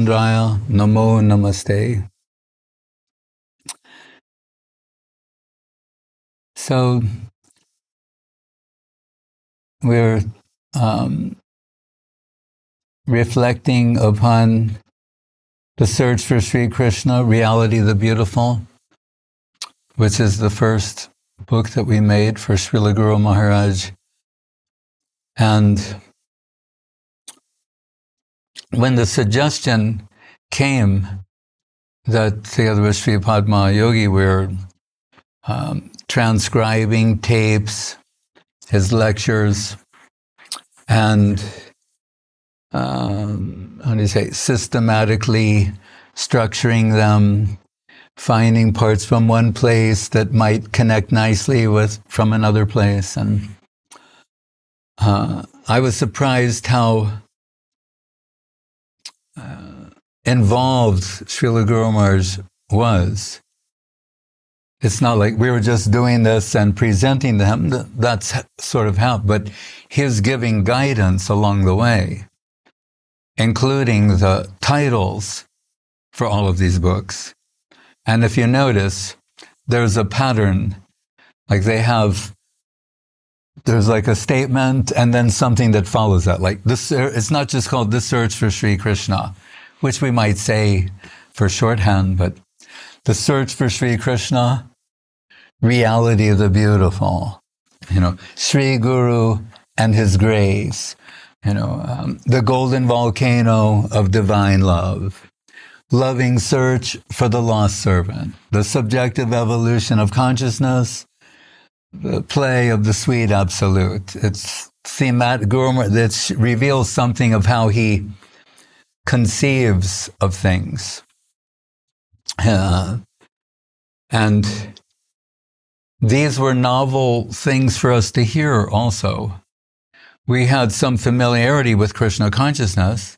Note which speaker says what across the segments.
Speaker 1: Raya Namo Namaste. So we're reflecting upon the search for Sri Krishna, Reality the Beautiful, which is the first book that we made for Srila Guru Maharaj. And when the suggestion came that together with Sri Padma Yogi we're transcribing tapes, his lectures, and systematically structuring them, finding parts from one place that might connect nicely with from another place. And I was surprised how involved Srila Guru Maharaj was. It's not like we were just doing this and presenting them. That's sort of how, but his giving guidance along the way, including the titles for all of these books. And if you notice, there's a pattern, like there's like a statement and then something that follows that. Like this, it's not just called The Search for Sri Krishna, which we might say for shorthand, but The Search for Sri Krishna, Reality of the Beautiful, Sri Guru and His Grace, the golden volcano of divine love, loving search for the lost servant, the subjective evolution of consciousness, the play of the sweet absolute. It's thematic. That reveals something of how he conceives of things. And these were novel things for us to hear also. We had some familiarity with Krishna consciousness,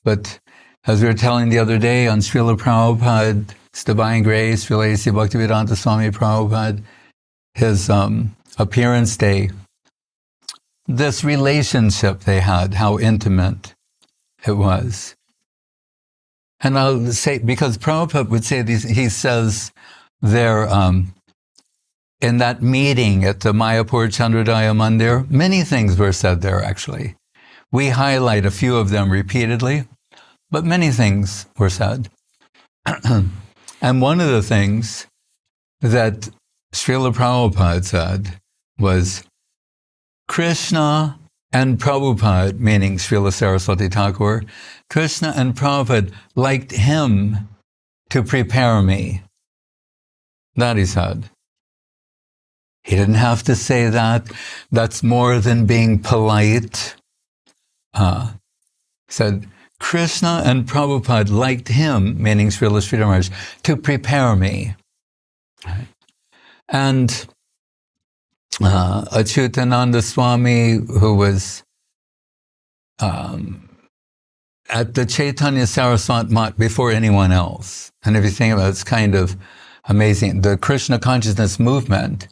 Speaker 1: but as we were telling the other day on Srila Prabhupada's Divine Grace, Srila A.k.a. Bhaktivedanta Swami Prabhupada, his appearance day, this relationship they had, how intimate it was. And I'll say, because Prabhupada would say these, he says there, in that meeting at the Mayapur Chandrodaya Mandir, many things were said there actually. We highlight a few of them repeatedly, but many things were said. And one of the things that Srila Prabhupada said was, Krishna and Prabhupada, meaning Srila Saraswati Thakur, Krishna and Prabhupada liked him to prepare me. That he said. He didn't have to say that. That's more than being polite. Said, Krishna and Prabhupada liked him, meaning Srila Sridhar Maharaj, to prepare me. And Achutananda Swami, who was at the Chaitanya Saraswat Mat before anyone else, and if you think about it, it's kind of amazing. The Krishna consciousness movement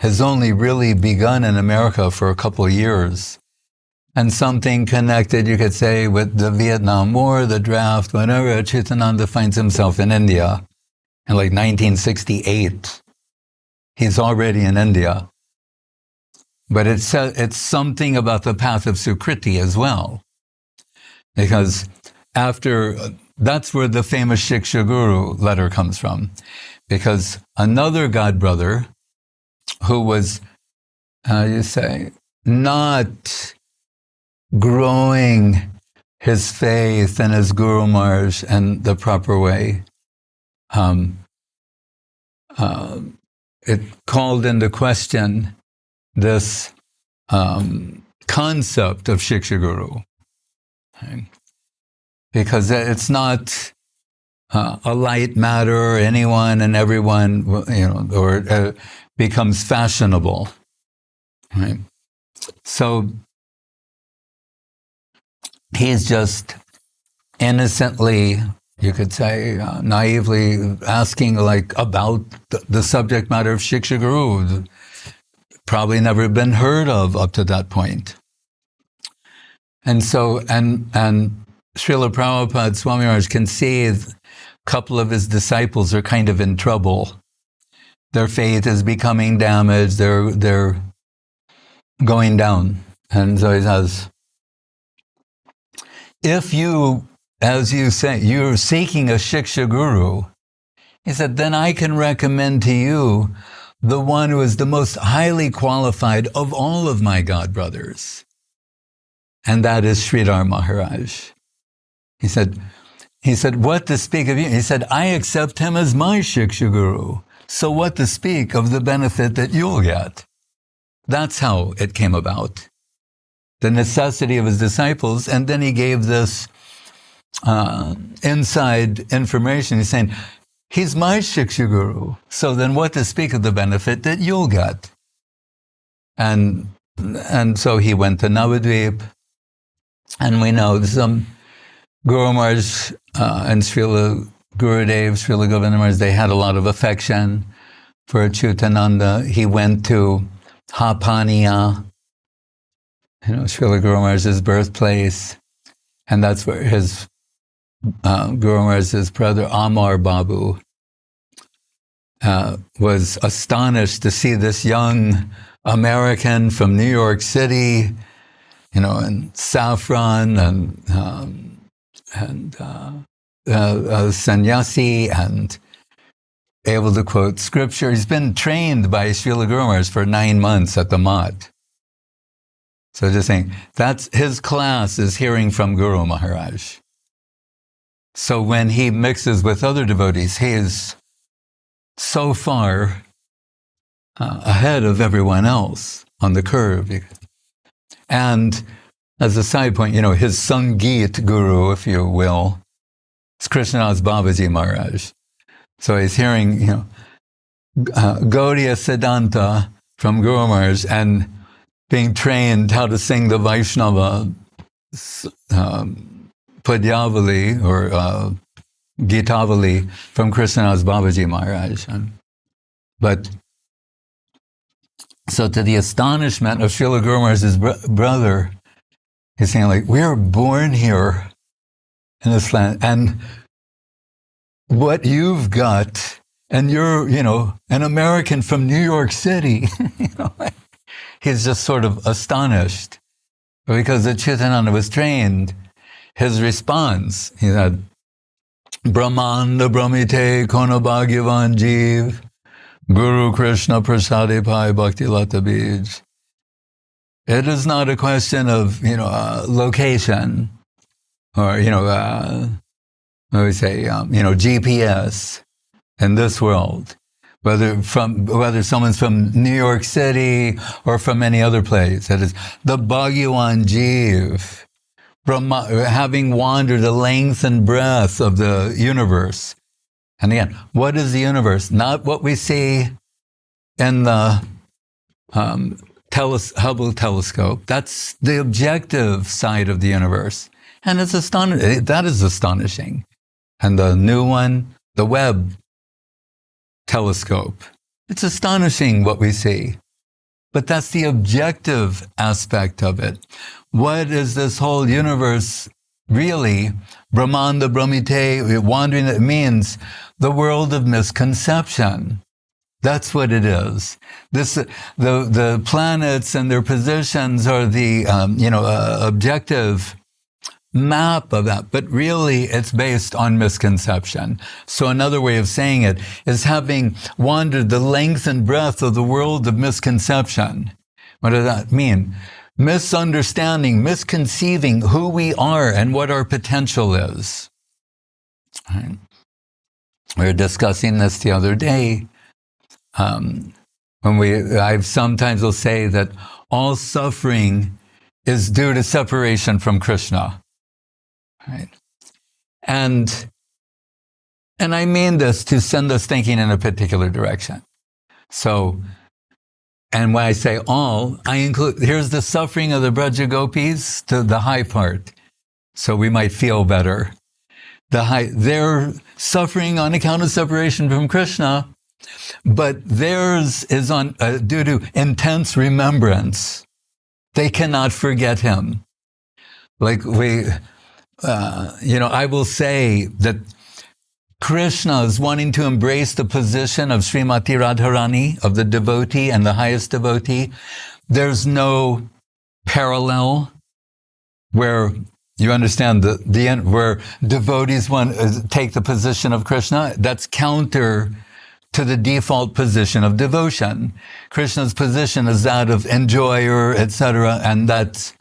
Speaker 1: has only really begun in America for a couple of years. And something connected, you could say, with the Vietnam War, the draft, whenever Achutananda finds himself in India in like 1968. He's already in India. But it's something about the path of Sukriti as well. Because that's where the famous Shiksha Guru letter comes from. Because another godbrother who was, not growing his faith and his Guru Maharaj in the proper way, it called into question this concept of Shiksha Guru. Right? Because it's not a light matter, anyone and everyone, or becomes fashionable. Right? So he's just innocently, you could say, naively asking about the subject matter of Shiksha Guru. Probably never been heard of up to that point. And so, and Srila Prabhupada, Swami Maharaj can see a couple of his disciples are kind of in trouble. Their faith is becoming damaged. They're going down. And so he says, if you, as you say, you're seeking a shiksha guru, he said, then I can recommend to you the one who is the most highly qualified of all of my god brothers. And that is Sridhar Maharaj. He said, what to speak of you? He said, I accept him as my shiksha guru. So what to speak of the benefit that you'll get? That's how it came about. The necessity of his disciples. And then he gave this inside information. He's saying, he's my shiksha guru. So then what to speak of the benefit that you'll get? And so he went to Navadvip. And we know some Guru Maharaj and Srila Gurudev, Srila Govinda Maharaj, they had a lot of affection for Achutananda. He went to Hapaniya, Srila Guru Maharaj's birthplace, and that's where his Guru Maharaj's brother Amar Babu was astonished to see this young American from New York City, and saffron and sannyasi and able to quote scripture. He's been trained by Srila Guru Maharaj for 9 months at the Mat. So just saying, that's his class is hearing from Guru Maharaj. So when he mixes with other devotees, he is so far ahead of everyone else on the curve. And as a side point, his Sangeet guru, if you will, is Krishnadas Babaji Maharaj. So he's hearing, Gaudiya Siddhanta from Guru Maharaj and being trained how to sing the Vaishnava Padyavali or Gitavali from Krishnadas Babaji Maharaj. But so to the astonishment of Srila Guru Maharaj's brother, he's saying we are born here in this land, and what you've got, and you're, an American from New York City, he's just sort of astonished. Because Achutananda was trained, his response, he said, Brahmanda Brahmite Kono Bhagyavan Jeev, Guru Krishna Prasadi Pai Bhakti Lata Bij. It is not a question of, location or, what we say, GPS in this world. Whether someone's from New York City or from any other place. It is the Bhagyavan Jeev, having wandered the length and breadth of the universe. And again, what is the universe? Not what we see in the Hubble telescope. That's the objective side of the universe. And it's astonishing. That is astonishing. And the new one, the Webb telescope. It's astonishing what we see. But that's the objective aspect of it. What is this whole universe really? Brahmanda Brahmite, wandering, it means the world of misconception. That's what it is. The planets and their positions are the objective map of that, but really it's based on misconception. So another way of saying it is having wandered the length and breadth of the world of misconception. What does that mean? Misunderstanding, misconceiving who we are and what our potential is. Right. We were discussing this the other day. I sometimes will say that all suffering is due to separation from Krishna. Right. And I mean this to send us thinking in a particular direction. So, and when I say all, I include, here's the suffering of the Braja Gopis to the high part. So we might feel better. They're suffering on account of separation from Krishna, but theirs is due to intense remembrance. They cannot forget him. I will say that Krishna is wanting to embrace the position of Srimati Radharani, of the devotee and the highest devotee. There's no parallel where you understand the end, where devotees want to take the position of Krishna. That's counter to the default position of devotion. Krishna's position is that of enjoyer, etc., and that's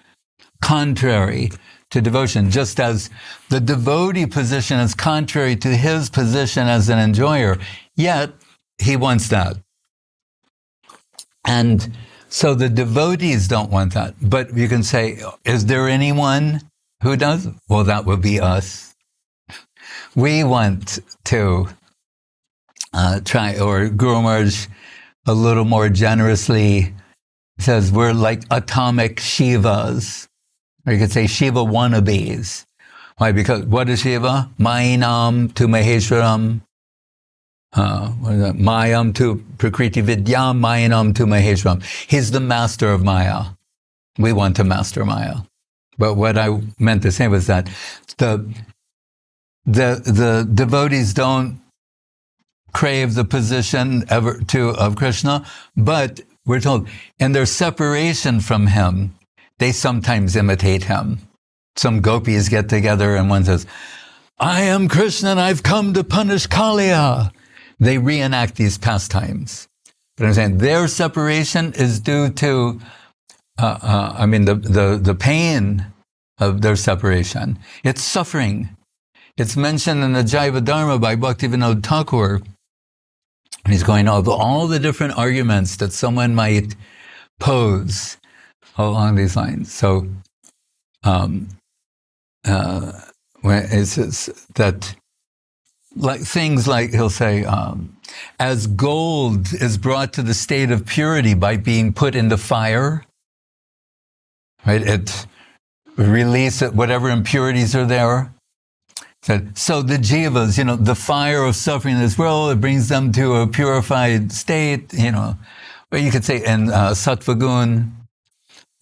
Speaker 1: contrary to devotion, just as the devotee position is contrary to his position as an enjoyer, yet he wants that. And so the devotees don't want that. But you can say, is there anyone who does? Well, that would be us. We want to try, or Guru Maharaj a little more generously says, we're like atomic Shivas. Or you could say Shiva wannabes. Why? Because what is Shiva? Mainam to Maheshwaram. Mayam to Prakriti Vidyam, Mayanam to Maheshwaram. He's the master of Maya. We want to master Maya. But what I meant to say was that the devotees don't crave the position of Krishna, but we're told in their separation from him, they sometimes imitate him. Some gopis get together and one says, I am Krishna and I've come to punish Kaliya. They reenact these pastimes. But I'm saying their separation is due to, the pain of their separation. It's suffering. It's mentioned in the Jaiva Dharma by Bhaktivinoda Thakur. He's going over all the different arguments that someone might pose along these lines. So, when it says that, like things like he'll say, as gold is brought to the state of purity by being put into fire, right? It releases whatever impurities are there. So the jivas, the fire of suffering in this world, it brings them to a purified state, or you could say in sattva gun.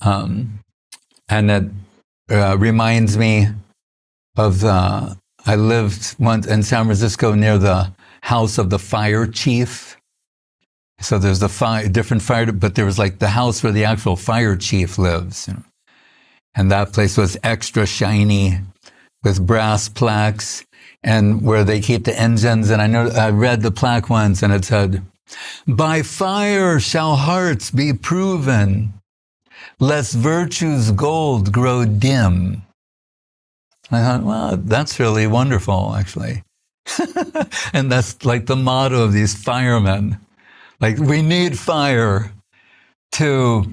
Speaker 1: And that reminds me of I lived once in San Francisco near the house of the fire chief. So there's different fire, but there was like the house where the actual fire chief lives. And that place was extra shiny with brass plaques and where they keep the engines. And I read the plaque once and it said, by fire shall hearts be proven, lest virtue's gold grow dim. I thought, well, that's really wonderful, actually. And that's like the motto of these firemen. Like, we need fire to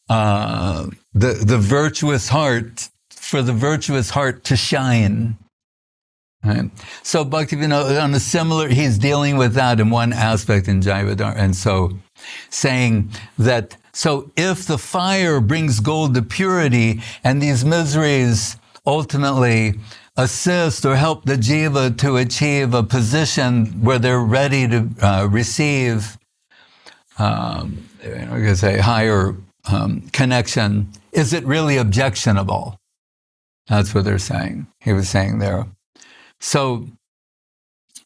Speaker 1: the virtuous heart, for the virtuous heart to shine. Right? So Bhaktivinoda, on a similar, he's dealing with that in one aspect in Jivadhar, and so saying that, so if the fire brings gold to purity, and these miseries ultimately assist or help the jiva to achieve a position where they're ready to receive, I'm going to say, higher connection, is it really objectionable? That's what they're saying. He was saying there. So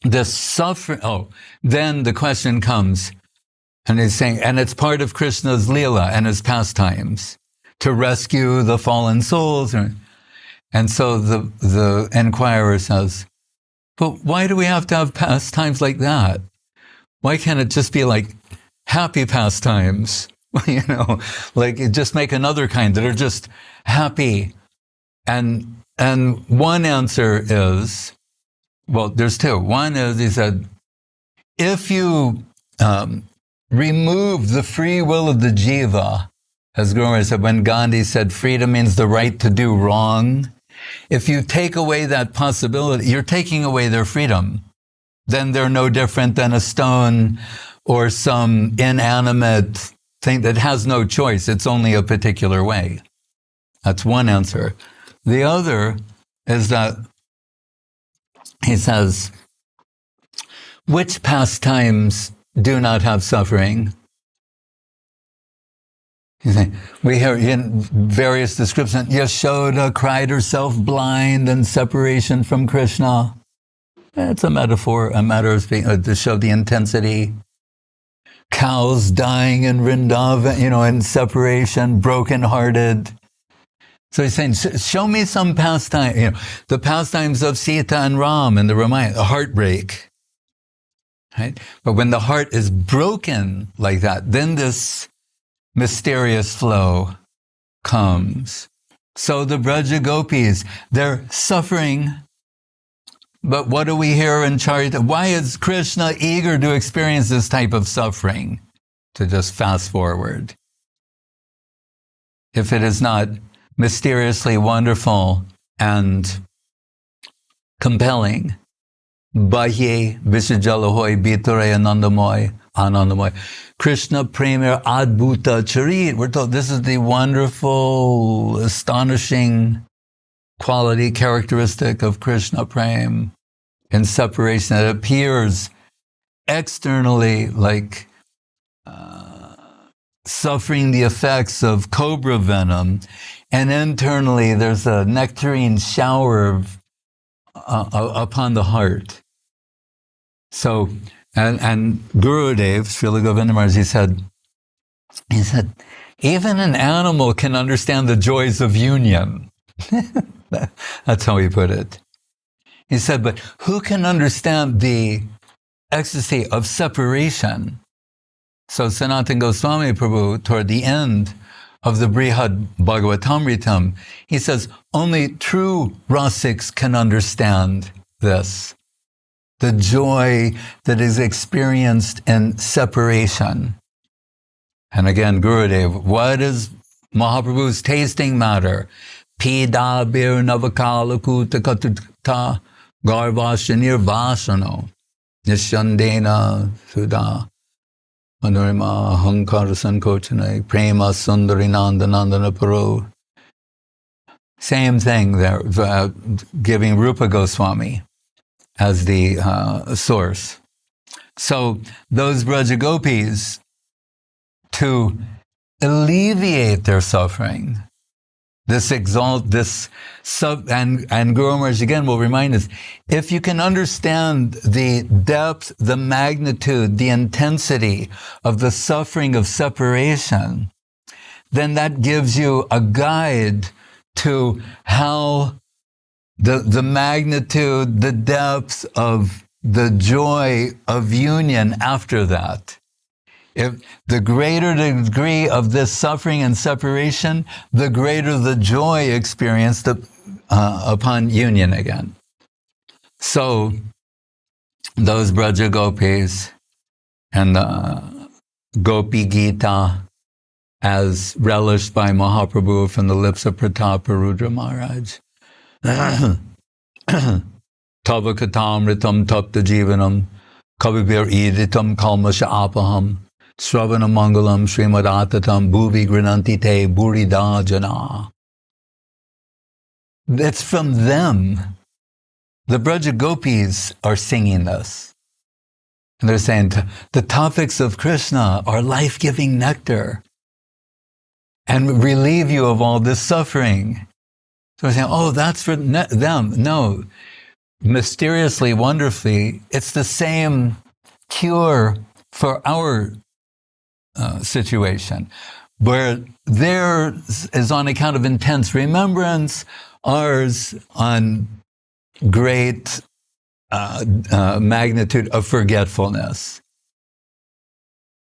Speaker 1: the suffering, then the question comes, and he's saying, and it's part of Krishna's lila and his pastimes to rescue the fallen souls. And so the inquirer says, but why do we have to have pastimes like that? Why can't it just be like happy pastimes? Like just make another kind that are just happy. And one answer is, well, there's two. One is, he said, if you remove the free will of the jiva, as Guru said, when Gandhi said freedom means the right to do wrong, if you take away that possibility, you're taking away their freedom. Then they're no different than a stone or some inanimate thing that has no choice. It's only a particular way. That's one answer. The other is that he says, which pastimes do not have suffering? We hear in various descriptions, Yashoda cried herself blind in separation from Krishna. It's a metaphor, a matter of speaking, to show the intensity. Cows dying in Vrindavan, in separation, broken-hearted. So he's saying, show me some pastime, the pastimes of Sita and Ram in the Ramayana, the heartbreak. Right? But when the heart is broken like that, then this mysterious flow comes. So the Braja Gopis, they're suffering. But what do we hear in Charita? Why is Krishna eager to experience this type of suffering? To just fast forward. If it is not mysteriously wonderful and compelling, Bahye Vishajalahoy Bitore Anandamoy. Krishna Premier Advaita Acharya. We're told this is the wonderful, astonishing quality, characteristic of Krishna Prem in separation that appears externally like suffering the effects of cobra venom, and internally there's a nectarine shower upon the heart. So, and Gurudev, Srila Govinda Maharaj, he said, even an animal can understand the joys of union. That's how he put it. He said, but who can understand the ecstasy of separation? So Sanatana Goswami Prabhu, toward the end of the Brihad Bhagavatamritam, he says, only true rasics can understand this. The joy that is experienced in separation. And again, Gurudev, what is Mahaprabhu's tasting matter? Pida bir navakalakuta katuta garvashanir vasano nishandena sudha manurima hankara sankochane prema sundari nandana paro. Same thing there, giving Rupa Goswami as the source. So those Braja Gopis, to alleviate their suffering, and Guru Maharaj again will remind us, if you can understand the depth, the magnitude, the intensity of the suffering of separation, then that gives you a guide to how the magnitude, the depth of the joy of union after that. If the greater the degree of this suffering and separation, the greater the joy experienced upon union again. So, those Braja Gopis and the Gopi Gita, as relished by Mahaprabhu from the lips of Pratapa Rudra Maharaj, Tava Katamritam Tapta Jivanam Kavibir Iditam Kalmasha Apaham Sravana Mangalam Srimad-Atatam Bhuvi Grinanti Te Burida Jana. It's from them. The Braja Gopis are singing this. And they're saying, the topics of Krishna are life-giving nectar and relieve you of all this suffering. So we're saying, oh, that's for them. No. Mysteriously, wonderfully, it's the same cure for our situation, where theirs is on account of intense remembrance, ours on great magnitude of forgetfulness.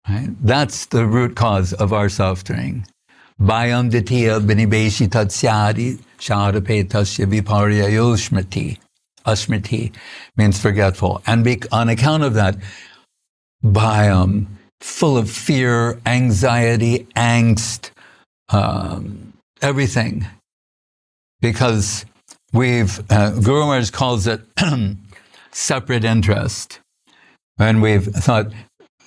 Speaker 1: Right? That's the root cause of our suffering. Bayam ditya binibeshi tatsyadi shadapetasya viparya yoshmati. Asmriti means forgetful. And on account of that, bayam, full of fear, anxiety, angst, everything. Because Guru Maharaj calls it separate interest. And we've thought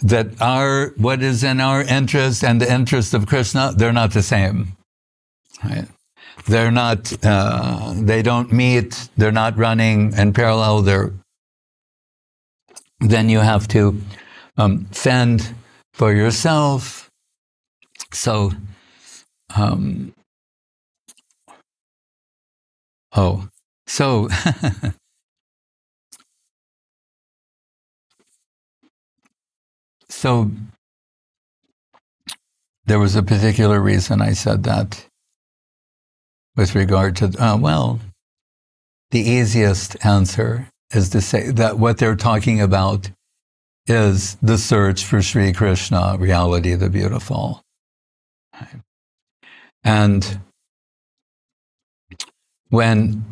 Speaker 1: that what is in our interest and the interest of Krishna, they're not the same. Right? They're not, they don't meet, they're not running in parallel. Then you have to fend for yourself. So Um, oh, so so there was a particular reason I said that with regard to well, the easiest answer is to say that what they're talking about is the search for Sri Krishna, reality, the beautiful. And when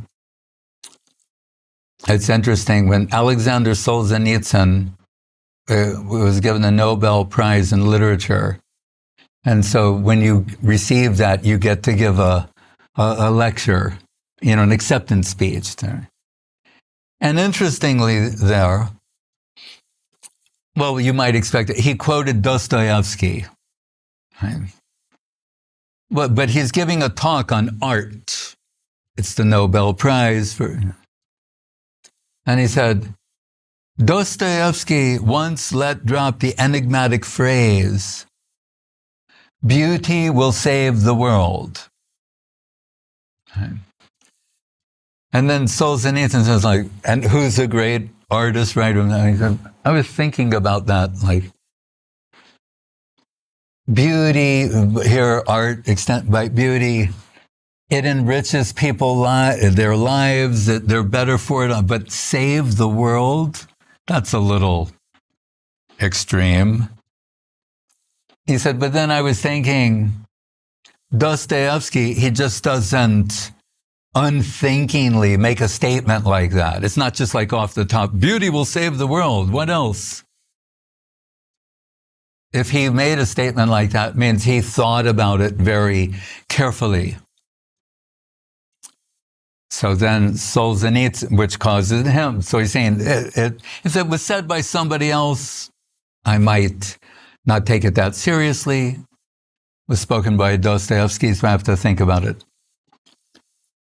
Speaker 1: it's interesting, when Alexander Solzhenitsyn was given the Nobel Prize in Literature, and so when you receive that, you get to give a lecture, an acceptance speech. And interestingly there, well, you might expect it, he quoted Dostoevsky. Right? But he's giving a talk on art. It's the Nobel Prize for... And he said, Dostoevsky once let drop the enigmatic phrase, beauty will save the world. Right? And then Solzhenitsyn says, like, and who's a great artist, writer? I was thinking about that, like, beauty, here, art, extent by beauty, it enriches their lives, that they're better for it, but save the world? That's a little extreme. He said, but then I was thinking, Dostoevsky, he just doesn't unthinkingly make a statement like that. It's not just like off the top, beauty will save the world. What else? If he made a statement like that, it means he thought about it very carefully. So then Solzhenitsyn, which causes him, so he's saying, if it was said by somebody else, I might not take it that seriously. It was spoken by Dostoevsky, so I have to think about it.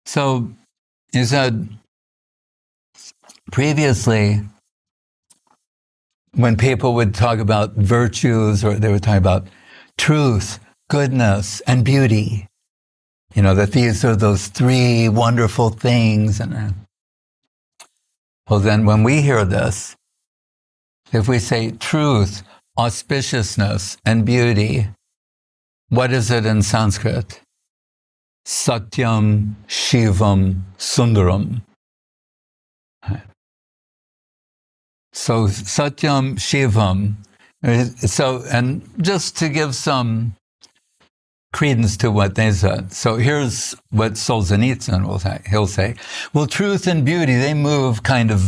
Speaker 1: So he said, previously, when people would talk about virtues, or they would talk about truth, goodness, and beauty, that these are those three wonderful things. And well, then when we hear this, if we say truth, auspiciousness, and beauty, what is it in Sanskrit? Satyam-shivam-sundaram. So satyam-shivam. So, and just to give some credence to what they said. So here's what Solzhenitsyn will say. He'll say, well, truth and beauty, they move kind of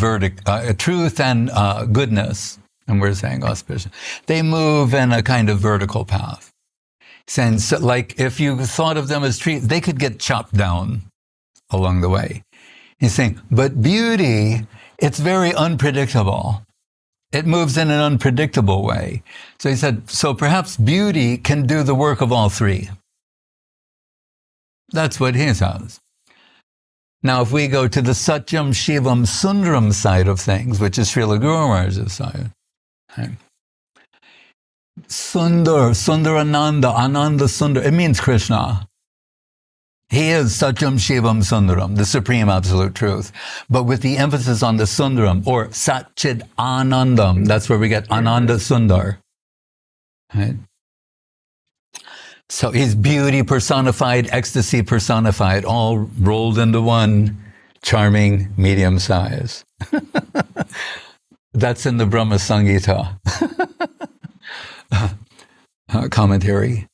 Speaker 1: truth and goodness, and we're saying auspicious, they move in a kind of vertical path. Saying, so, like, if you thought of them as trees, they could get chopped down along the way. He's saying, but beauty, it's very unpredictable. It moves in an unpredictable way. So he said, so perhaps beauty can do the work of all three. That's what he says. Now, if we go to the satyam-shivam-sundaram side of things, which is Srila Guru Maharaj's side, right? Sundarananda, Ananda Sundar, it means Krishna. He is satyam-shivam-sundaram, the supreme absolute truth. But with the emphasis on the sundaram, or satchid-anandam, that's where we get Ananda Sundar. Right? So he's beauty personified, ecstasy personified, all rolled into one charming medium size. That's in the Brahma Samhita commentary.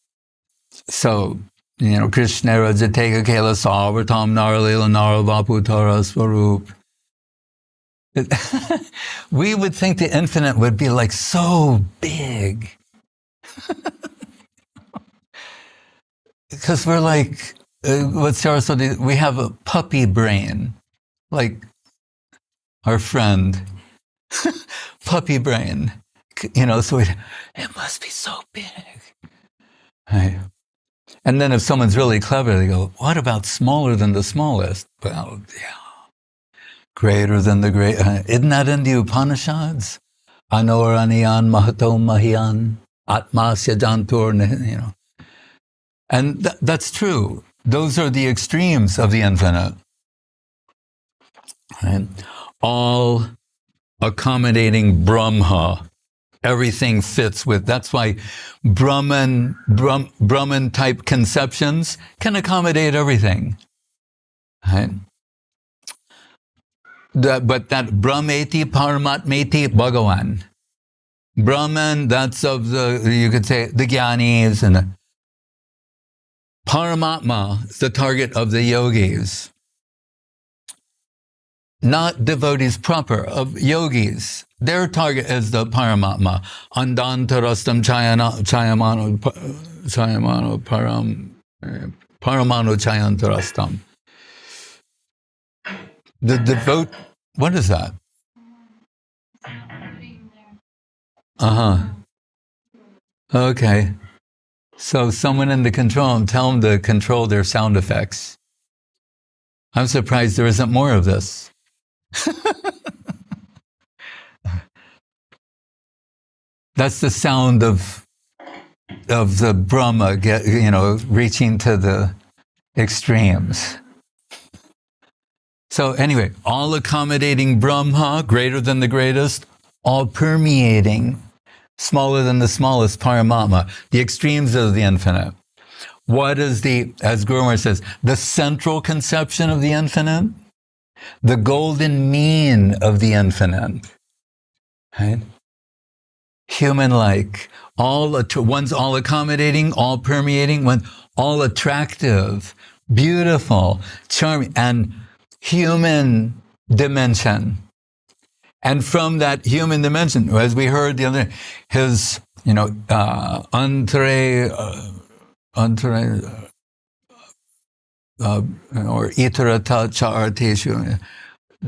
Speaker 1: So, Krishna Rajateka Kela Sarvatam Naralila Naravaputara Swarup. We would think the infinite would be like so big. Because we're like, what Saraswati, we have a puppy brain, like our friend, puppy brain, so it must be so big. Right. And then if someone's really clever, they go, what about smaller than the smallest? Well, yeah, greater than the great. Isn't that in the Upanishads? Anoraniyan Mahato Mahiyan Atmasya Jantur, And that's true. Those are the extremes of the infinite. Right? All accommodating Brahma. Everything fits with. That's why Brahman type conceptions can accommodate everything. Right? But that Brahmeti Paramatmeti Bhagavan. Brahman, that's of the, you could say, the Gyanis, and the Paramatma is the target of the yogis. Not devotees proper, of yogis. Their target is the Paramatma. Andantarastam chayamano paramano chayantarastam. The devote, what is that? Okay. So someone in the control room, tell them to control their sound effects. I'm surprised there isn't more of this. That's the sound of the Brahma, reaching to the extremes. So anyway, all accommodating Brahma, greater than the greatest, all permeating, smaller than the smallest, Paramatma, the extremes of the infinite. What is as Guru Maharaj says, the central conception of the infinite? The golden mean of the infinite. Right? Human-like, one's all accommodating, all permeating, one all attractive, beautiful, charming, and human dimension. And from that human dimension, as we heard the other, his, or itarata charteshu,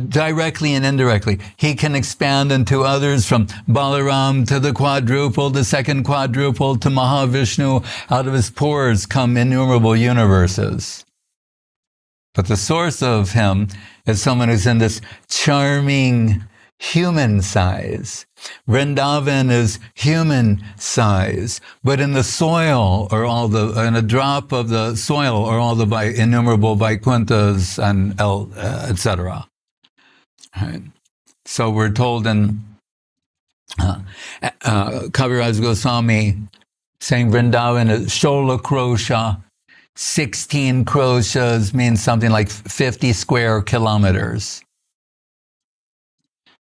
Speaker 1: directly and indirectly, he can expand into others, from Balaram to the quadruple, the second quadruple, to Mahavishnu. Out of his pores come innumerable universes. But the source of him is someone who's in this charming human size. Vrindavan is human size, but in the soil, in a drop of the soil, are all the innumerable Vaikunthas and etc. Right. So we're told in Kaviraj Goswami, saying Vrindavan is Shola Krosha. 16 kroshas means something like 50 square kilometers.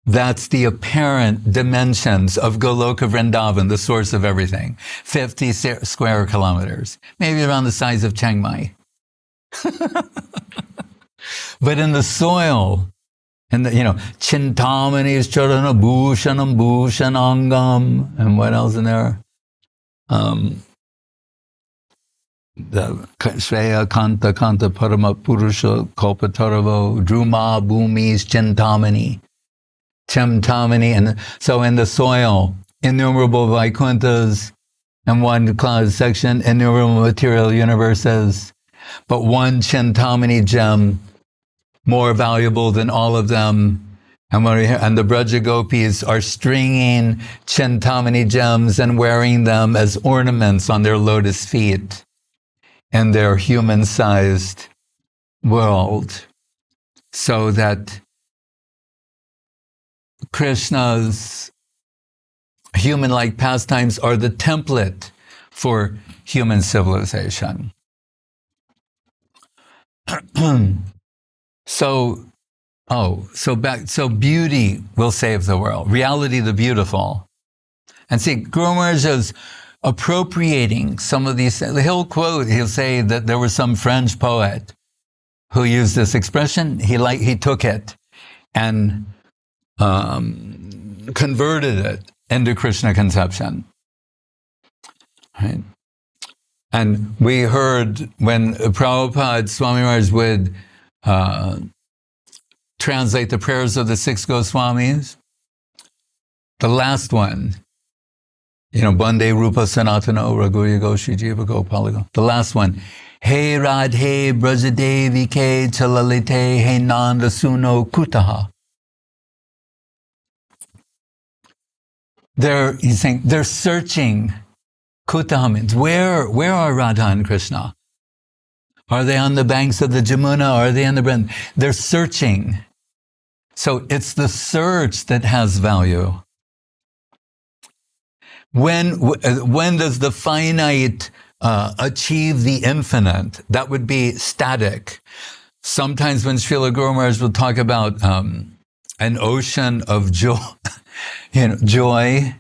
Speaker 1: That's the apparent dimensions of Goloka Vrindavan, the source of everything. 50 square kilometers, maybe around the size of Chiang Mai. But in the soil, and Chintamani is Charana Bhushanam Bhushanangam, and what else in there? The Shreya Kanta Parama Purusha Kalpataravo Druma Bhumis Chintamani, and so in the soil, innumerable Vaikunthas, and one cloud section, innumerable material universes, but one Chintamani gem more valuable than all of them. And the Braja Gopis are stringing Chintamani gems and wearing them as ornaments on their lotus feet in their human-sized world, so that Krishna's human-like pastimes are the template for human civilization. So beauty will save the world. Reality, the beautiful. And see, Guru Maharaj is appropriating some of these. He'll say that there was some French poet who used this expression. He took it and converted it into Krishna conception. Right? And we heard when Prabhupada, Swami Maharaj would translate the prayers of the six Goswamis, the last one, Bande Rupa Sanatano Raghuya Goshi Jiva Gopalago. The last one, He Radhe Brajadevi Ke Chalalite He Nanda Suno Kutaha. He's saying they're searching Kuta means where are Radha and Krishna? Are they on the banks of the Jamuna? Are they in the Vrindavan? They're searching. So it's the search that has value. When does the finite achieve the infinite? That would be static. Sometimes when Srila Guru Maharaj will talk about an ocean of joy, joy,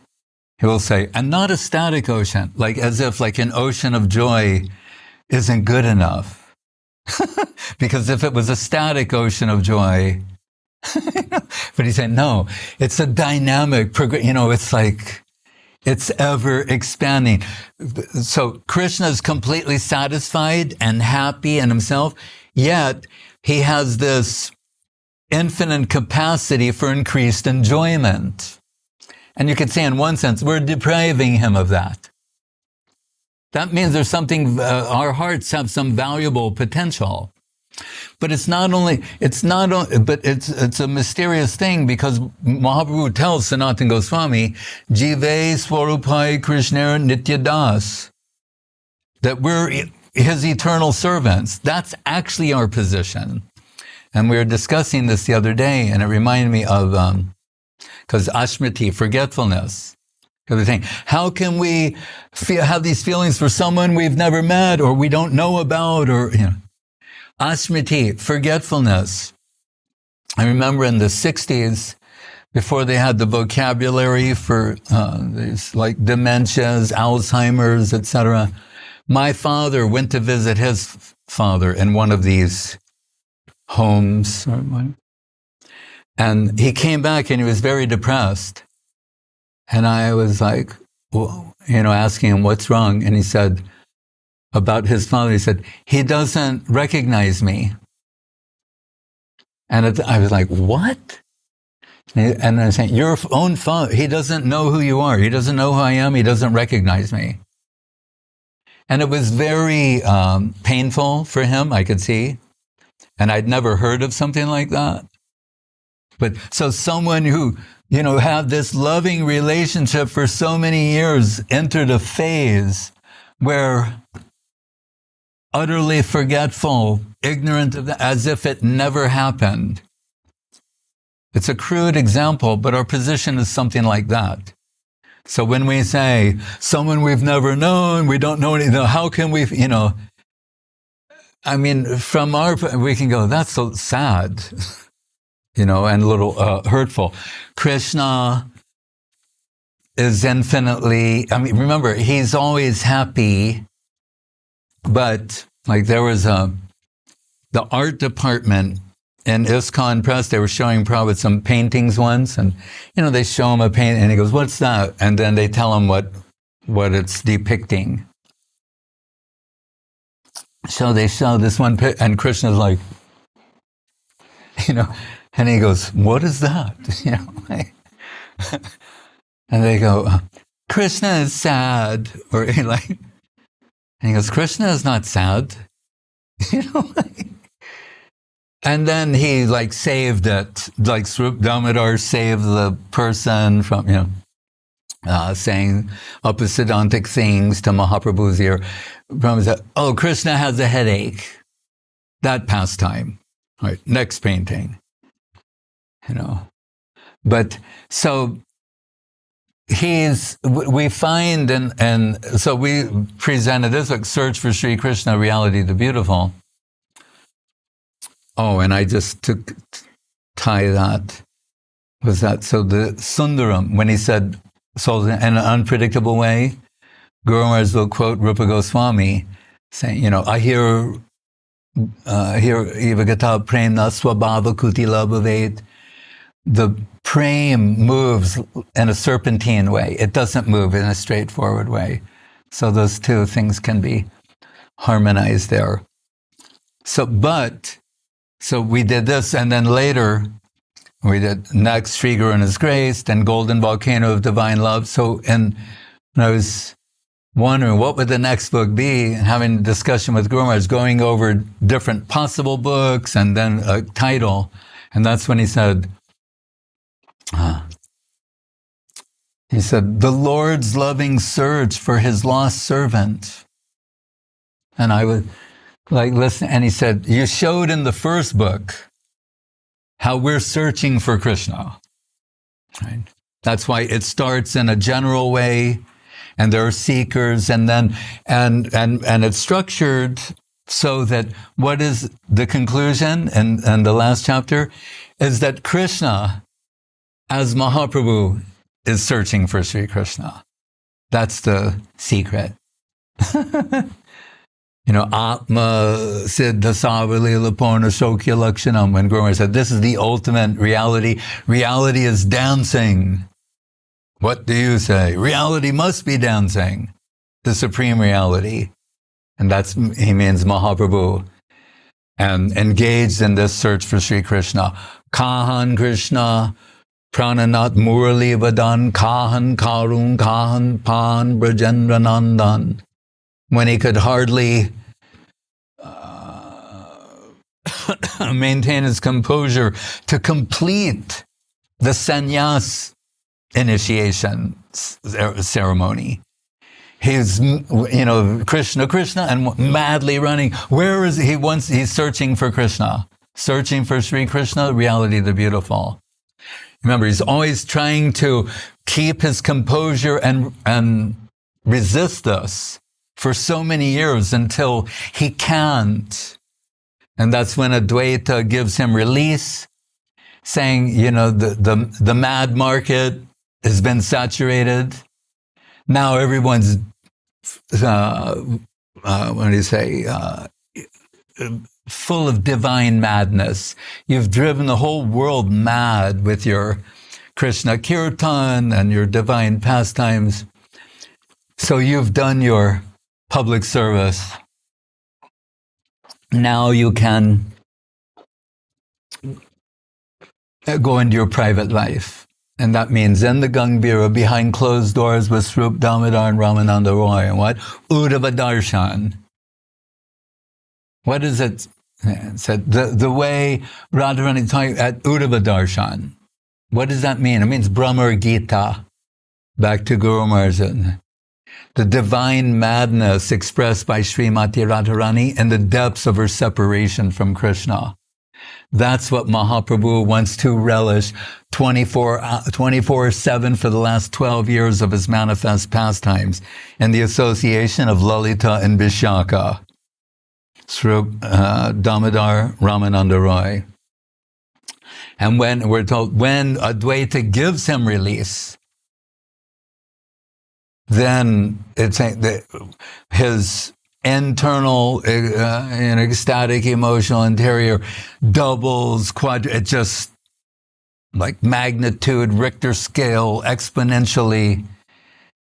Speaker 1: he will say, and not a static ocean, like as if like an ocean of joy isn't good enough. Because if it was a static ocean of joy, but he said, no, it's a dynamic, it's like, it's ever expanding. So Krishna is completely satisfied and happy in himself, yet he has this infinite capacity for increased enjoyment. And you could say in one sense, we're depriving him of that. That means there's something, our hearts have some valuable potential. But it's a mysterious thing, because Mahaprabhu tells Sanatana Goswami, Jive Swarupai Krishna Nityadas, that we're his eternal servants. That's actually our position. And we were discussing this the other day, and it reminded me of, because Asmriti, forgetfulness. Because we're saying, how can we have these feelings for someone we've never met or we don't know about, or, Asmriti, forgetfulness. I remember in the 60s, before they had the vocabulary for these like dementias, Alzheimer's, etc., my father went to visit his father in one of these homes. And he came back and he was very depressed. And I was like, well, asking him what's wrong. And he said, about his father, he said, he doesn't recognize me. And I was like, what? And I was saying, your own father, he doesn't know who you are. He doesn't know who I am. He doesn't recognize me. And it was very painful for him, I could see. And I'd never heard of something like that. But so someone who, had this loving relationship for so many years entered a phase where utterly forgetful, ignorant of that, as if it never happened. It's a crude example, but our position is something like that. So when we say, someone we've never known, we don't know anything, how can we, from we can go, that's so sad, and a little hurtful. Krishna is infinitely, remember, he's always happy, but like there was the art department in ISKCON Press, they were showing Prabhupada some paintings once, and they show him a painting, and he goes, "What's that?" And then they tell him what it's depicting. So they show this one, and Krishna's like, and he goes, "What is that?" And they go, "Krishna is sad," or and he goes, "Krishna is not sad," And then he saved it, like Swarup Damodar saved the person from, saying opposidantic things to Mahaprabhu's ear. Prabhupada said, "Oh, Krishna has a headache." That pastime. All right, next painting. But so we find, and so we presented this book, Search for Sri Krishna, Reality the Beautiful. Oh, and I just tie that. Was that, so the Sundaram, when he said, so in an unpredictable way, Guru Maharaj will quote Rupa Goswami, saying, Ahir Ivagata Premna Swabhava Kutila Bhavet. The prem moves in a serpentine way. It doesn't move in a straightforward way. So those two things can be harmonized there. So we did this, and then later we did next Sri Guru and His Grace, then Golden Volcano of Divine Love. So, and I was wondering what would the next book be, and having a discussion with Guru Maharaj, going over different possible books, and then a title. And that's when he said, He said, the Lord's loving search for his lost servant. And I would like listen, and he said, you showed in the first book how we're searching for Krishna. Right? That's why it starts in a general way, and there are seekers, and then and it's structured so that what is the conclusion and the last chapter is that Krishna, as Mahaprabhu, is searching for Sri Krishna. That's the secret. Atma siddha savalila purna shokya lakshanam. When Gauranga said, this is the ultimate reality. Reality is dancing. What do you say? Reality must be dancing. The supreme reality. And he means Mahaprabhu. And engaged in this search for Sri Krishna. Kahan Krishna, Prananat Murali Vadan, Kahan Karun, Kahan Pan, Brajendra Nandan. When he could hardly maintain his composure to complete the sannyas initiation ceremony. He's, Krishna, and madly running. Where is he? He's searching for Krishna, searching for Sri Krishna, reality the beautiful. Remember, he's always trying to keep his composure and resist this for so many years until he can't. And that's when Advaita gives him release, saying, the mad market has been saturated. Now everyone's, full of divine madness. You've driven the whole world mad with your Krishna Kirtan and your divine pastimes. So you've done your public service. Now you can go into your private life. And that means in the Gangbira, behind closed doors with Srup Damodar and Ramananda Roy. And what? Uddhava Darshan. What is it? It said the way Radharani talking at Uddhava Darshan. What does that mean? It means Brahma Gita. Back to Guru Maharaj. The divine madness expressed by Srimati Radharani in the depths of her separation from Krishna. That's what Mahaprabhu wants to relish 24/7 for the last 12 years of his manifest pastimes in the association of Lalita and Vishaka. Srup Damodar Ramananda Roy. And when we're told, when Advaita gives him release, then it's his internal ecstatic emotional interior doubles, it just like magnitude, Richter scale, exponentially.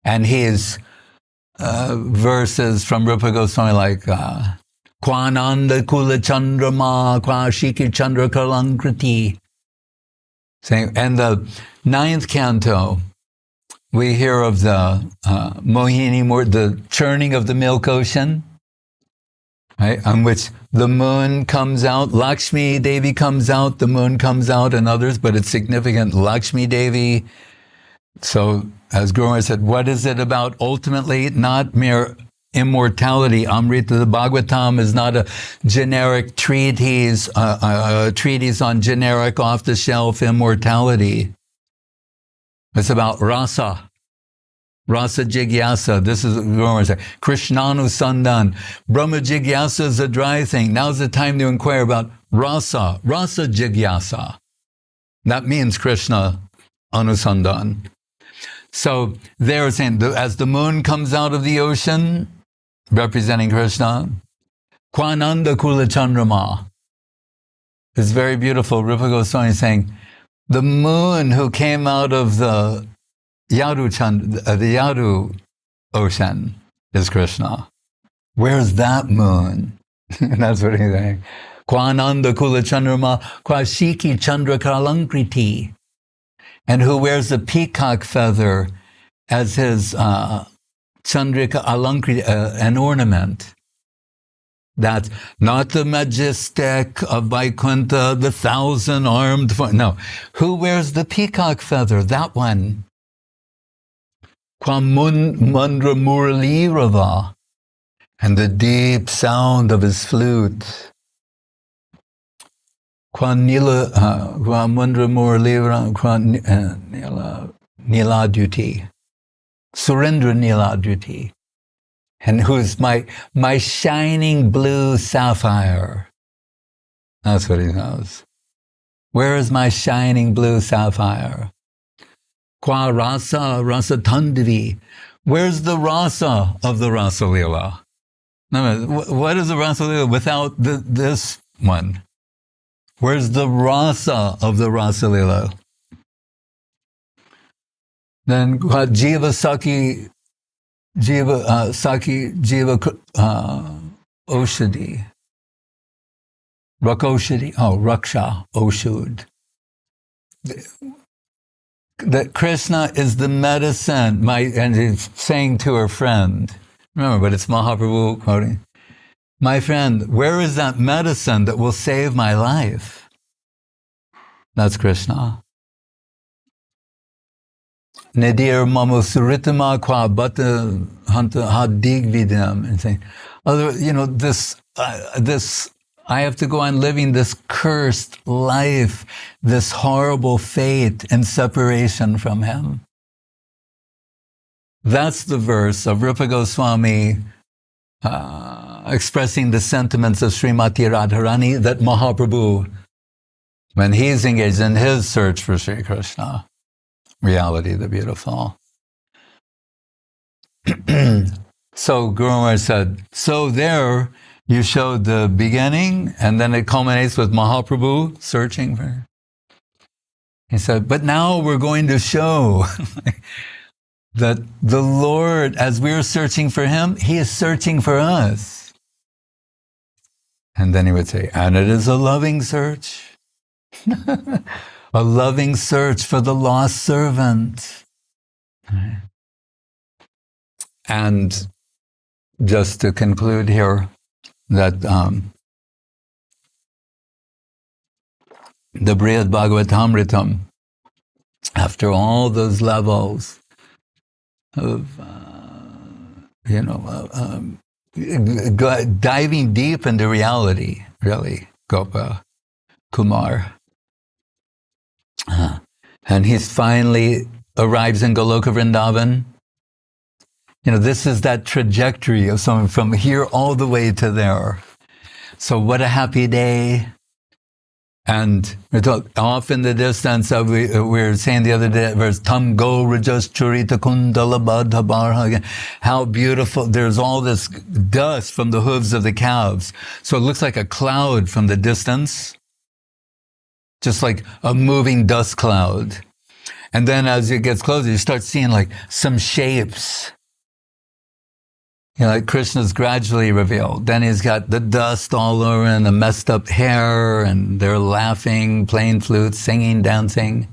Speaker 1: And his verses from Rupa Goswami like Kwananda Kula Chandrama Kwa Shiki Chandra Kalankriti. And the 9th canto, we hear of the Mohini, the churning of the milk ocean, right, on which the moon comes out, Lakshmi Devi comes out, the moon comes out, and others, but it's significant, Lakshmi Devi. So, as Guru Maharaj said, what is it about ultimately? Not mere immortality. Amrita, the Bhagavatam, is not a generic treatise, a treatise on generic off-the-shelf immortality. It's about rasa jigyasa. This is what Guru Maharaj said. Krishnanu Sandan. Brahma jigyasa is a dry thing. Now's the time to inquire about rasa jigyasa. That means Krishna Anusandan. So they're saying, as the moon comes out of the ocean, representing Krishna, Kwananda Kula Chandrama. It's very beautiful. Rupa Goswami is saying, the moon who came out of the Yadu ocean is Krishna. Where's that moon? And that's what he's saying. Kwananda Kula Chandrama, Kwashiki Chandra Kalankriti. And who wears the peacock feather as his Chandrika Alankriti, an ornament. That's not the majestic of Vaikuntha, the 1,000-armed. No. Who wears the peacock feather? That one. Mundra Muralirava, and the deep sound of his flute. Mundra Muralirava, Niladuti, Surendra Niladuti, and who's my shining blue sapphire. That's what he knows. Where is my shining blue sapphire? Qua rasa tandavi. Where's the rasa of the rasa-lila? No, what is the rasa-lila without this one? Where's the rasa of the rasa-lila? Then jiva saki, jiva oshadi. Rakoshadi, Raksha, Oshud. That Krishna is the medicine, and he's saying to her friend, remember, but it's Mahaprabhu quoting, my friend, where is that medicine that will save my life? That's Krishna. Nadir mamo suritama qua bata hanta hadigvidam, and saying, this I have to go on living this cursed life, this horrible fate and separation from him. That's the verse of Rupa Goswami expressing the sentiments of Srimati Radharani that Mahaprabhu, when he's engaged in his search for Sri Krishna, reality, the beautiful. So Guru Maharaj said, so there you showed the beginning, and then it culminates with Mahaprabhu searching for. He said, but now we're going to show that the Lord, as we're searching for him, he is searching for us. And then he would say, and it is a loving search. A loving search for the lost servant. And just to conclude here, that the Brihad Bhagavatamritam, after all those levels of, diving deep into reality, really, Gopa Kumar. And he's finally arrives in Goloka Vrindavan. This is that trajectory of someone from here all the way to there. So what a happy day. And we're told, off in the distance, we were saying the other day, verse, Tam go rajas churita kundala badha barha. How beautiful. There's all this dust from the hooves of the calves. So it looks like a cloud from the distance. Just like a moving dust cloud. And then as it gets closer, you start seeing like some shapes. Like Krishna's gradually revealed. Then he's got the dust all over and the messed up hair, and they're laughing, playing flutes, singing, dancing.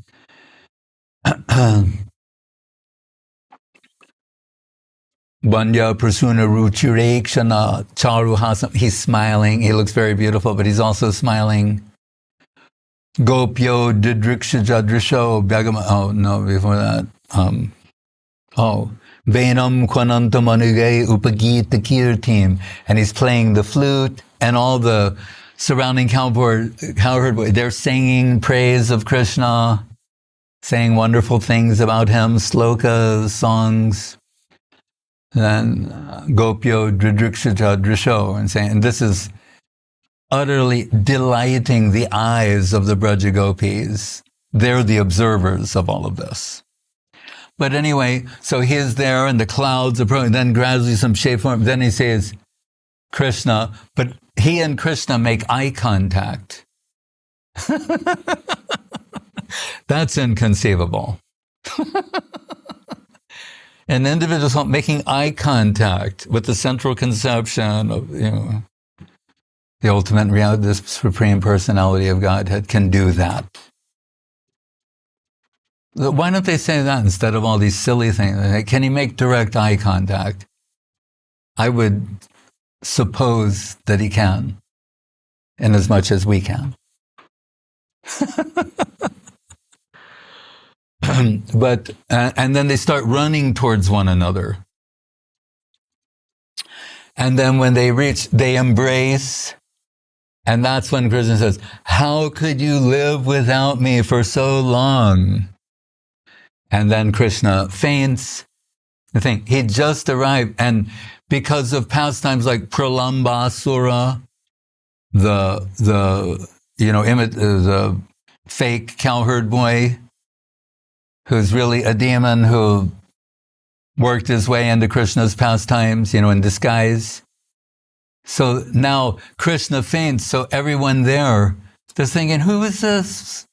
Speaker 1: Banya prasuna ruchirekshana charuhasam. He's smiling. He looks very beautiful, but he's also smiling. Gopyo didrikshajadrisho bhagama. Oh, no, before that. Venam Kwanantamanugay Upagita Kirtim. And he's playing the flute, and all the surrounding cowherd, they're singing praise of Krishna, saying wonderful things about him, slokas, songs. And Gopyo Dridrikshaja Drisho, and saying, and this is utterly delighting the eyes of the Braja Gopis. They're the observers of all of this. But anyway, so he's there and the clouds approach, then gradually some shape form. Then he says, Krishna, but he and Krishna make eye contact. That's inconceivable. An individual making eye contact with the central conception of, the ultimate reality, the Supreme Personality of Godhead can do that. Why don't they say that instead of all these silly things? Can he make direct eye contact? I would suppose that he can, in as much as we can. but and then they start running towards one another. And then when they reach, they embrace. And that's when Krishna says, how could you live without me for so long? And then Krishna faints. The thing, he just arrived. And because of pastimes like Pralambasura, the fake cowherd boy, who's really a demon who worked his way into Krishna's pastimes, in disguise. So now Krishna faints, so everyone there is thinking, who is this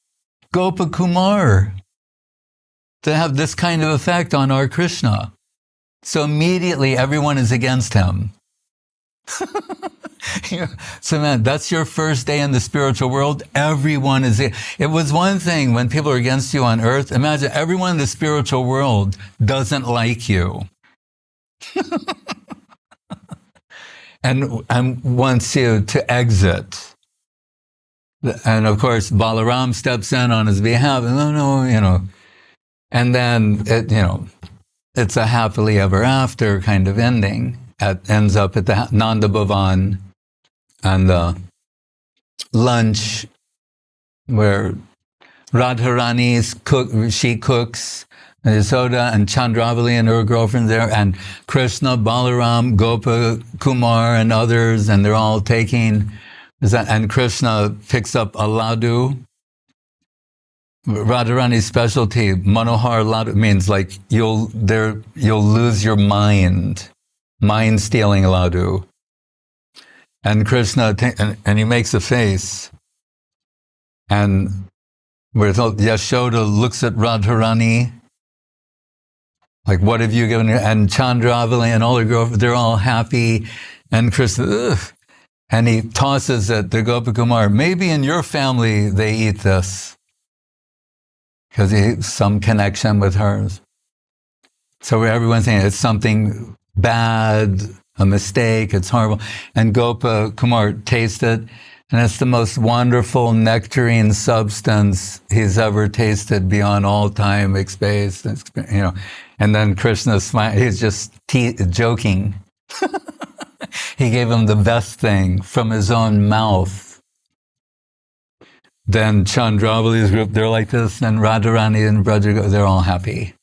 Speaker 1: Gopa Kumar to have this kind of effect on our Krishna? So immediately everyone is against him. So man, that's your first day in the spiritual world. Everyone is. It was one thing when people are against you on earth. Imagine everyone in the spiritual world doesn't like you. and wants you to exit. And of course, Balaram steps in on his behalf. No, and then it's a happily ever after kind of ending. It ends up at the Nanda Bhavan and the lunch where Radharani she cooks Yasoda and Chandravali and her girlfriend there, and Krishna, Balaram, Gopa, Kumar, and others, and they're all taking. And Krishna picks up a laddu. Radharani's specialty, Manohar laddu, means like you'll lose your mind stealing laddu. And Krishna, and he makes a face, and we're told Yashoda looks at Radharani, like, what have you given her? And Chandravali and all her girlfriends, they're all happy. And Krishna, ugh. And he tosses it to Gopakumar. Maybe in your family they eat this, because he has some connection with hers. So everyone's saying it's something bad, a mistake, it's horrible. And Gopakumar tastes it, and it's the most wonderful nectarine substance he's ever tasted beyond all time, space, And then Krishna smiles, he's just joking. He gave him the best thing from his own mouth. Then Chandravali's group, they're like this, and Radharani and Braja, they're all happy.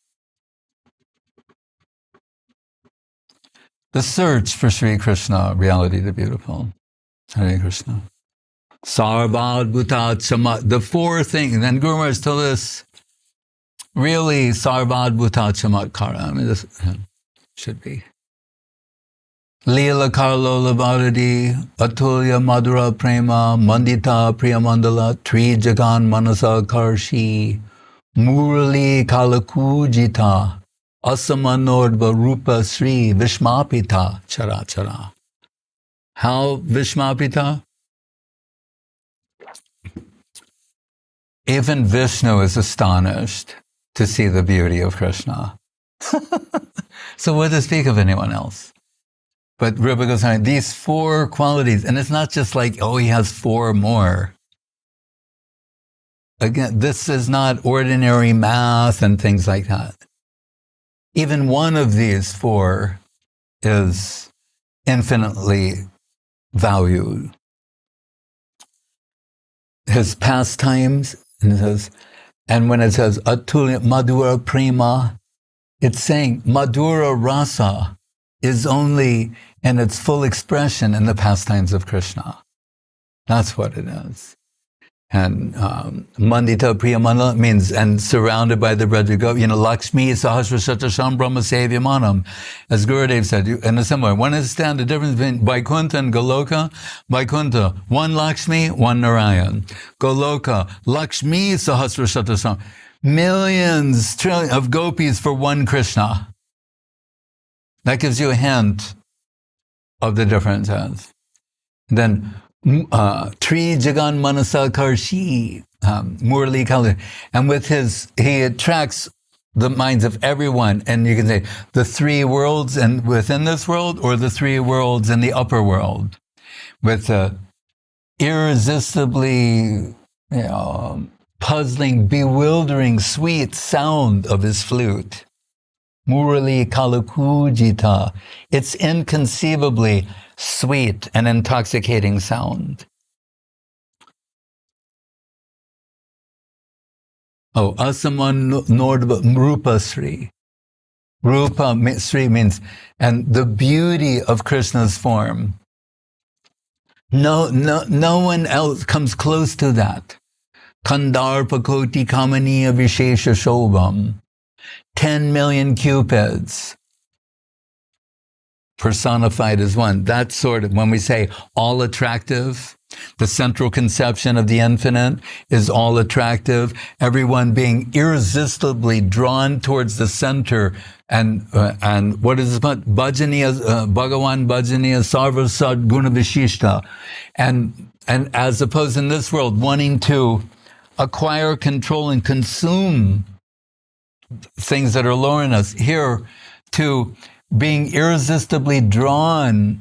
Speaker 1: The search for Sri Krishna, reality the beautiful. Hare Krishna. Sarvadbhuta Chamat, the four things, and then Guru Maharaj told us, really, Sarvadbhuta Chamatkara. I mean, this should be. Leela Karlola Bharati, Atulya Madhura Prema, Mandita Priyamandala, Tri Jagan Manasa Karshi, Murali Kalakujita, Asamanordva Rupa Sri Vishmapita Chara Chara. How Vishmapita? Even Vishnu is astonished to see the beauty of Krishna. So what to speak of anyone else? But Rupa Goswami, these four qualities, and it's not just like, oh, he has four more. Again, this is not ordinary math and things like that. Even one of these four is infinitely valued. His pastimes, and when it says Atulya Madhura Prema, it's saying Madhura Rasa is only in its full expression in the pastimes of Krishna. That's what it is. And Mandita Priyamandala means, and surrounded by the Braja Gopi, Lakshmi Sahasrashatasham Brahma Sevyamanam. As Gurudev said, in a similar way, one understand the difference between Vaikuntha and Goloka. Vaikuntha, one Lakshmi, one Narayan. Goloka, Lakshmi Sahasrashatasham. Millions, trillions of gopis for one Krishna. That gives you a hint of the differences. Then, Tri Jagan Manasa Karshi, Murali Kali. And with he attracts the minds of everyone. And you can say the three worlds and within this world, or the three worlds in the upper world. With irresistibly, puzzling, bewildering, sweet sound of his flute. Murali Kalakujita. It's inconceivably sweet and intoxicating sound. Oh, Asaman Nordva Rupa Sri. Rupa Sri means, and the beauty of Krishna's form. No one else comes close to that. Kandarpakoti Kamaniya Vishesha Shobham. 10 million cupids personified as one. That's sort of, when we say all attractive, the central conception of the infinite is all attractive, everyone being irresistibly drawn towards the center, and what is it? Bhajaniya, Bhagavan Bhajaniya Sarva Sadguna Vishishta. And as opposed in this world, wanting to acquire, control, and consume things that are lower in us, here to being irresistibly drawn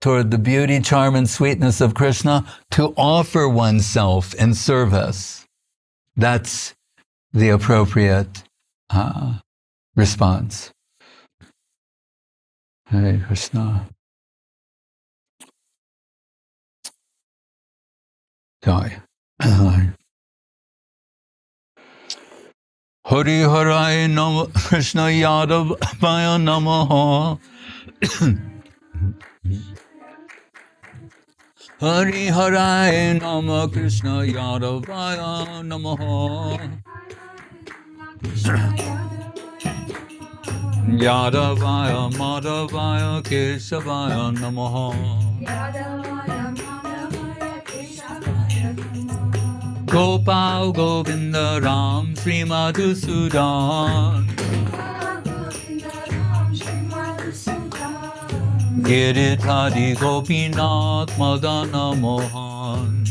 Speaker 1: toward the beauty, charm, and sweetness of Krishna, to offer oneself in service. That's the appropriate response. Hare Krishna. Jai. Hari Harai Nama Krishna Yadavaya Namaha. Hari Harai Nama Krishna Yadavaya Namaha. Yadavaya Madhavaya Keshavaya Namaha. Gopal Govinda Ram Sri Madhusudan. Giridhari Gopinath Madana Mohan.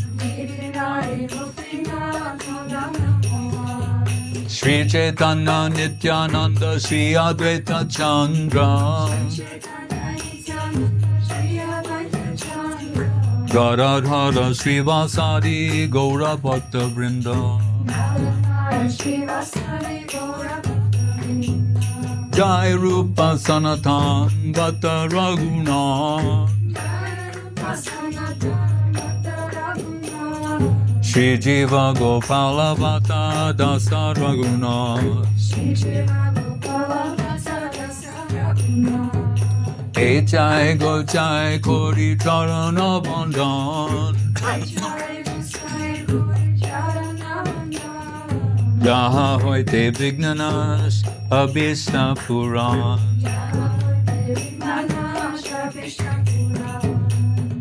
Speaker 1: Sri Chaitanya Nityananda Sri Advaita Acharya. Garadhara Srivasadi Gaura Bhakta Vrindavan. Jai Rupa Sanatan Bhatta Raghunath. Shri Jiva Gopala Bhatta Dasa Raghunath. Jai Go Jai Kori Charana Bandhan. Jaha Hoite Vignanas Abhishna Puran.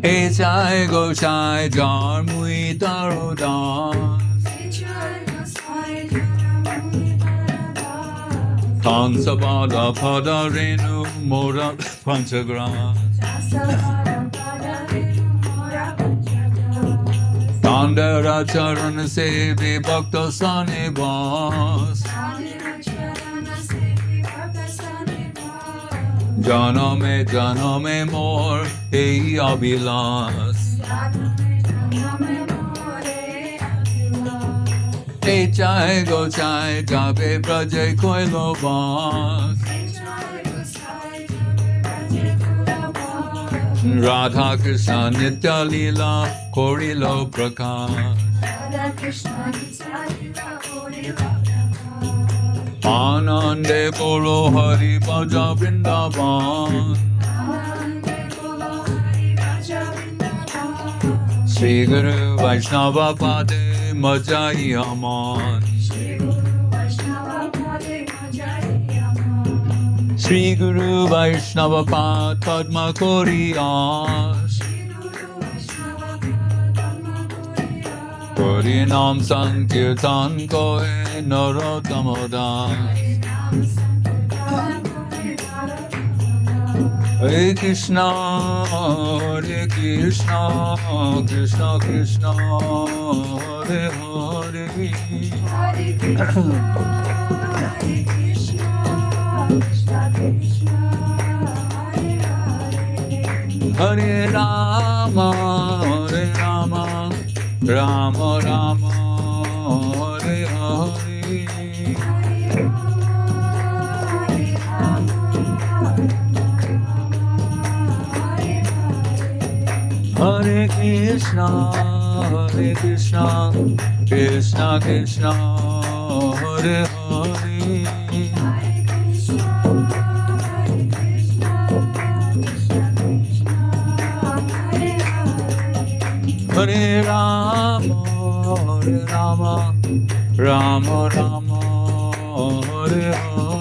Speaker 1: Jai Go Jai Jarmui Darodan. Tansabada Pada Renu Mora Panchagram. Tandara Charana Sevi Bhakta Sanibas. Janame More Ei Abhilas. Jai Go Jai Jabe Braje Koilo Bas. Radha Krishna Nitya Lila Korilo Prakash. Anande Bolo Hari Bhaja Vrindavan. Shri Guru Vaishnava Pade Majai Aman. Shri Guru Vaishnava Pad Padma Koriyas. Kori Nam Sankirtan Koe Narottamodam. Hare Krishna, Hare Krishna, Krishna Krishna, Hare Hare. Hare Krishna, Hare Krishna, Krishna Krishna, Hare Hare. Hare Rama, Rama Rama, Hare Krishna, Hare Krishna, Krishna Krishna, Hare Hare, Hare Rama, Hare Rama, Rama Rama, Hare Hare.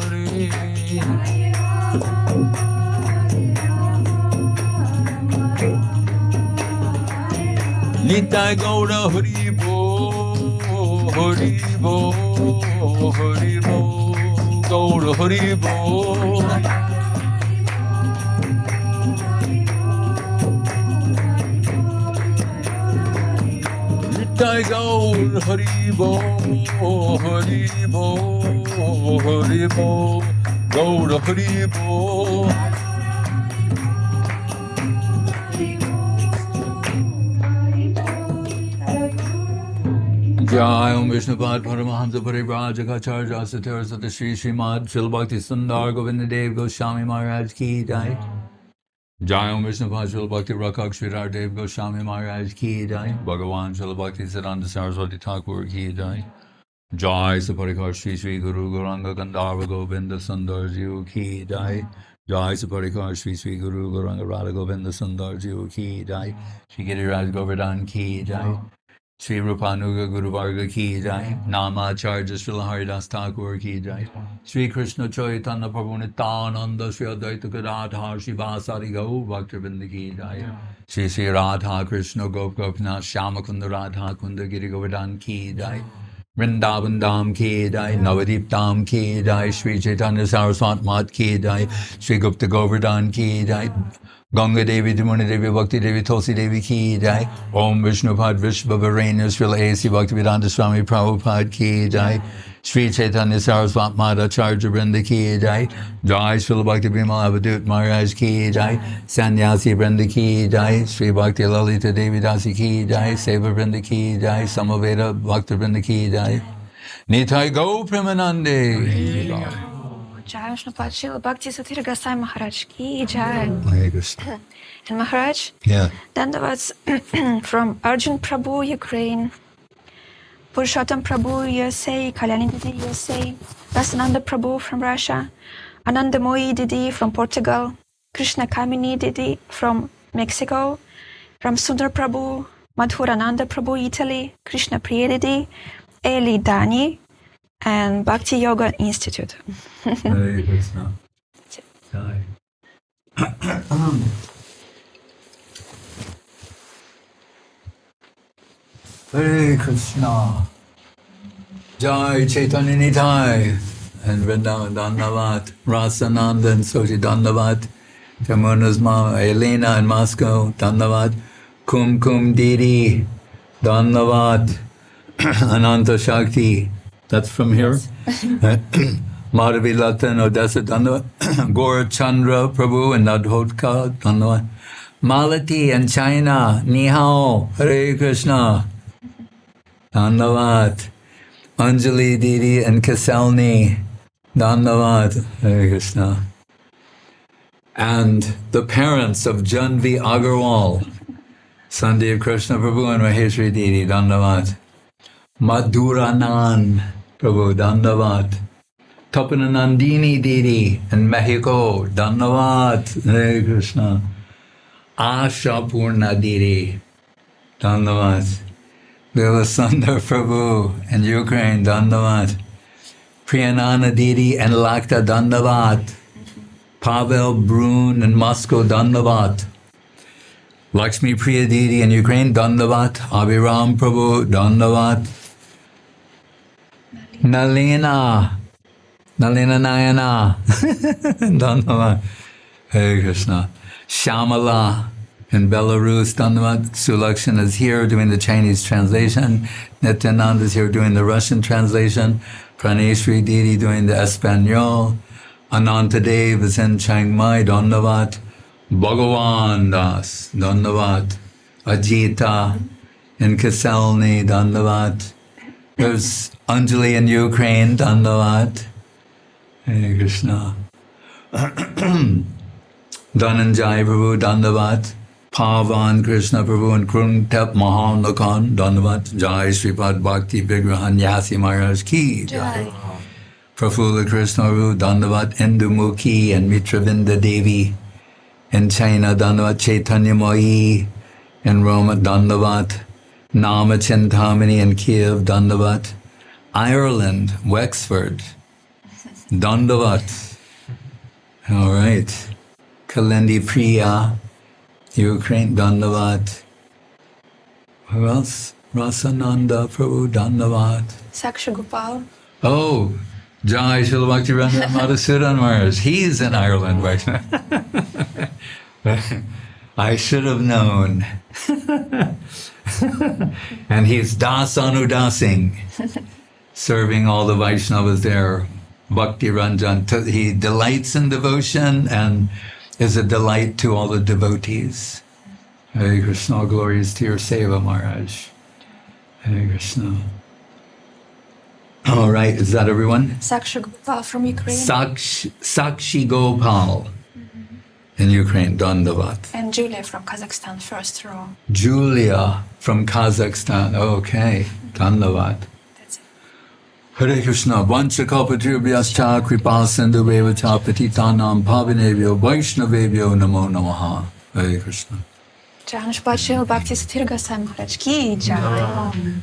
Speaker 1: Nitai Gaura Hari Bo, Hari Bo, Hari Bo, Gaura Hari Bo. Nitai Gaura Hari Bo, Hari Bo, Hari Bo, Gaura Hari Bo. Jai Om Vishnupad Paramahamsa Parivrajaka Acharya Satyar Sata Sri Srimad Srila Bhakti Sundar Govinda Dev Goswami Maharaj Ki Jai. Jai Om Vishnupad Srila Bhakti Rakak Sridhar Dev Goswami Maharaj Ki Jai. Bhagavan Srila Bhakti Siddhanta Saraswati Thakur Ki Jai. Jai Saparikar Sri Sri Guru Gauranga Gandharva Govinda Sundar Jiu Ki Jai. Jai Saparikar Sri Sri Guru Gauranga Radha Govinda Sundar Jiu Ki Jai. Shri Giriraj Govardhan Ki Jai. Sri Rupanuga Guru Varga Ki Jai. Nama Acharya Srila Haridas Thakur Ki Jai. Sri Krishna Chaitanya Prabhu Nityananda Sri Advaita Gadadhar Shivas Adi Gaur Bhaktivinoda Ki Jai. Sri Sri Radha Krishna Gop Gopinath Shyamakunda Radha Kunda Giri Govardhan Ki Jai. Vrindavan Dham Ki Jai, Navadip Dham Ki Jai, Sri Chaitanya Saraswat Mat Ki Jai, Sri Gupta Govardhan Ki Jai, Ganga Devi, Jamuna Devi, Bhakti Devi, Tulsi Devi Ki Jai, Om Vishnupad Vishva Varenya, Srila A.C. Bhaktivedanta Swami Prabhupada Ki Jai, Sri Chaitanya Saraswat Mat Acharya Vrinda Ki Jai, Jai Srila Bhakti Bimal Avadut Maharaj Ki Jai, Sannyasi Vrinda Ki Jai, Sri Bhakti Lalita Devi Dasi Ki Jai, Seva Vrinda Ki Jai, Samaveda Bhakti Vrinda Ki Jai, Nitai Go Premanande.
Speaker 2: Jai Vishnupada Srila Bhakti Sudhir Goswami Maharaj Ki Jai.
Speaker 1: Hare Krishna.
Speaker 2: And Maharaj,
Speaker 1: Yeah.
Speaker 2: Dandavats from Arjun Prabhu, Ukraine, Purushottam Prabhu, USA, Kalyani Didi, USA, Rasananda Prabhu from Russia, Anandamoyi Didi from Portugal, Krishna Kamini Didi from Mexico, from Sundar Prabhu, Madhurananda Prabhu, Italy, Krishna Priya Didi, Eli Dani, and Bhakti Yoga Institute.
Speaker 1: Hare Krishna. Jai. Hare Krishna. Jai Chaitanya Nitai and Vrindavan Dandavat, Rasananda and Soji Dandavat, Tamuna's mom Elena in Moscow, Dandavat, Kum Kum Didi, Dandavat, Ananta Shakti, that's from here. Madhavi Lata and Odessa Dandavat, Gaur Chandra Prabhu and Nadhotka Dandavat, Malati and China, Ni Hao, Hare Krishna. Dandavat. Anjali Didi and Kasalni. Dandavat. Hare Krishna. And the parents of Janvi Agarwal, Sandeep Krishna Prabhu and Maheshwari Didi. Dandavat. Madhuranan Prabhu. Dandavat. Tapananandini Didi and Mexico. Dandavat. Hare Krishna. Asha Purna Didi. Dandavat. Sundar Prabhu in Ukraine, Dandavat. Priyanana Didi and Lakta, Dandavat. Pavel Brun in Moscow, Dandavat. Lakshmi Priya Didi in Ukraine, Dandavat. Abhiram Prabhu, Dandavat. Nalina Nayana, Dandavat. Hare Krishna. Shamala in Belarus, Dandavat. Sulakshan is here doing the Chinese translation. Nityananda is here doing the Russian translation. Praneshri Didi doing the Espanol. Anantadev is in Chiang Mai, Dandavat. Bhagavan Das, Dandavat. Ajita in Kaselny, Dandavat. There's Anjali in Ukraine, Dandavat. Hare Krishna. Dhananjay Prabhu, Dandavat. Pavan Krishna Prabhu and Krungtep Mahan Lakan Dandavat Jai Sripad Bhakti Vigrahan Yasi Maharaj Ki Jai. Prafula Krishna Prabhu Dandavat Indumukhi and Mitravinda Devi. In China Dandavat Chaitanya Mai. In Rome Dandavat Nama Chintamani in Kiev Dandavat. Ireland, Wexford Dandavat. All right. Kalindi Priya, Ukraine, Dandavat. Who else? Rasananda Prabhu, Dandavat.
Speaker 2: Saksha Gopal.
Speaker 1: Oh, Jai Srila Bhakti Madhusudan Maharaj. He's in Ireland right now. I should have known. And he's Das Anudasing, serving all the Vaishnavas there. Bhakti Ranjan. He delights in devotion and is a delight to all the devotees. Hare Krishna, glories to your seva, Maharaj. Hare Krishna. All right, is that everyone?
Speaker 2: Saksha Gopal from Ukraine.
Speaker 1: Sakshi Gopal in Ukraine, Dandavat.
Speaker 2: And Julia from Kazakhstan, first row.
Speaker 1: Julia from Kazakhstan, okay, Dandavat.
Speaker 2: That's it.
Speaker 1: Hare Krishna, Vanchakalpatrubhyascha kripa sindhu bhavacha patitanam pavanebhyo vaishnavebhyo namo namaha. Hare Krishna.
Speaker 2: Jai Bhakti Sudhir Goswami Maharaj Ki Jai.